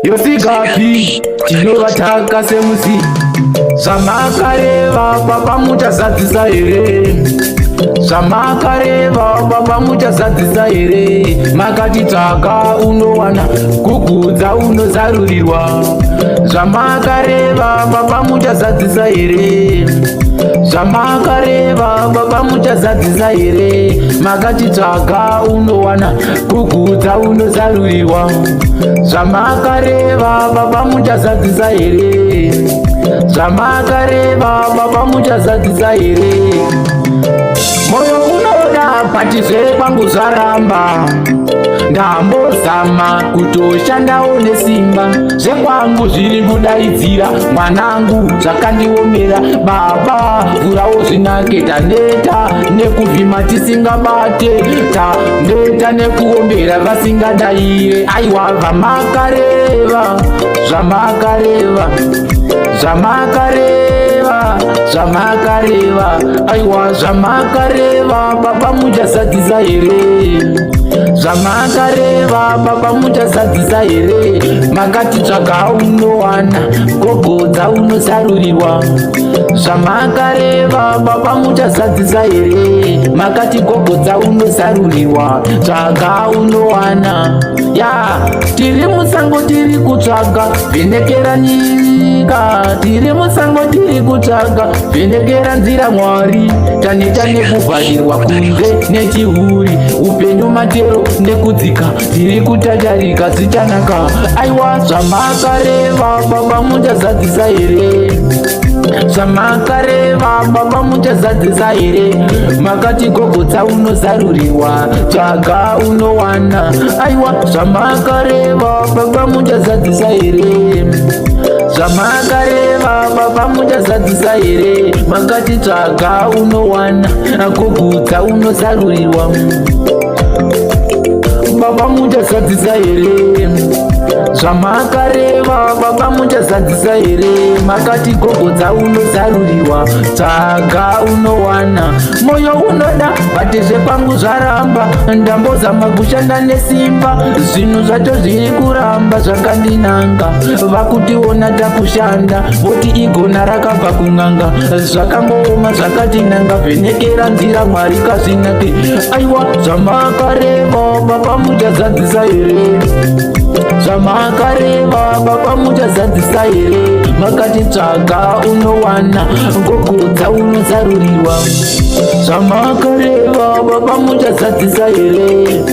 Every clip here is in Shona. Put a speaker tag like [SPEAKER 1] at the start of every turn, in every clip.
[SPEAKER 1] Yosikapi tinovataka semusi zvamakareva baba muchazadzisa here zvamakareva baba muchazadzisa here makatitsvaga unowana kugudza unozarurirwa zvamakareva baba muchazadzisa here zvamakareva baba muchazadzisa here makatitsvaga unowana kugudza unozarurirwa zvamakareva baba muchazadzisa here zvamakareva baba muchazadzisa here moyo unoda patizve kwangu zvaramba ndambozama kutoshandawo nesimba zvekwangu zviri kudaidzira mwanangu zvakandiomera baba vhurawo zvinake taneta nekuvhima tisingabate taneta nekuombera vasingadaire aiwa zvamakareva zvamakareva zvamakareva zvamakareva aiwa zvamakareva baba muchazadzisa here zvamakareva baba muchazadzisa here makatitsvaga unowana gogodza unozarurirwa zvamakareva baba muchazadzisa here makati gogodza unozarurirwa tsvaga unowana ya tiri musango tiri kutsvaga vhenekera nyika tiri musango tiri kutsvaga vhenekera nzira mwari taneta nekuvharirwa kunze nechihuri upenyu matero nekudzika tiri kutatarika dzichanaka aiwa zvamakareva baba muchazadzisa here zvamakareva baba muchazadzisa here makati gogodza unozarurirwa tsvaga unowana aiwa zvamakareva baba muchazadzisa here zvamakareva baba muchazadzisa here makati tsvaga unowana gogodza unozarurirwa baba muchazadzisa here zvamakareva baba muchazadzisa here makati gogodza unozarurirwa tsvaga unowana moyo unoda patezve pangu zvaramba ndambozama kushanda nesimba zvinhu zvacho zviri kuramba zvakandinanga vakutiona takushanda voti igona rakabva kun'anga zvakangooma zvakatinanga vhenekera nzira mwari kazvinake aiwa zvamakareva baba muchazadzisa here zvamakareva baba muchazadzisa here makati tsvaga unowana gogodza unozarurirwa zvamakareva baba muchazadzisa here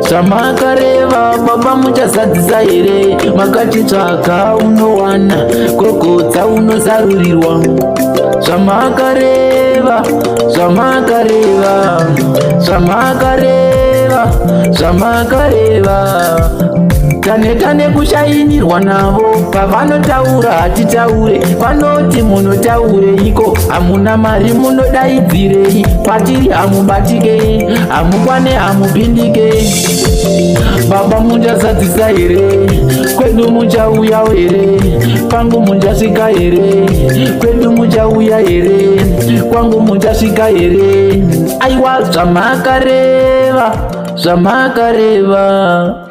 [SPEAKER 1] zvamakareva baba muchazadzisa here makati tsvaga unowana gogodza unozarurirwa zvamakareva zvamakareva zvamakareva zvamakareva taneta nekushayinirwa navo pavanotaura hatitaure vanoti munotaureiko hamuna mari munodaidzirei kwatiri hamubatikei hamukwane hamupindikei baba muchazadzisa here kwedu muchauya here pangu muchasvika here kwedu muchauya here kwangu muchasvika here aiwa zvamakareva zvamakareva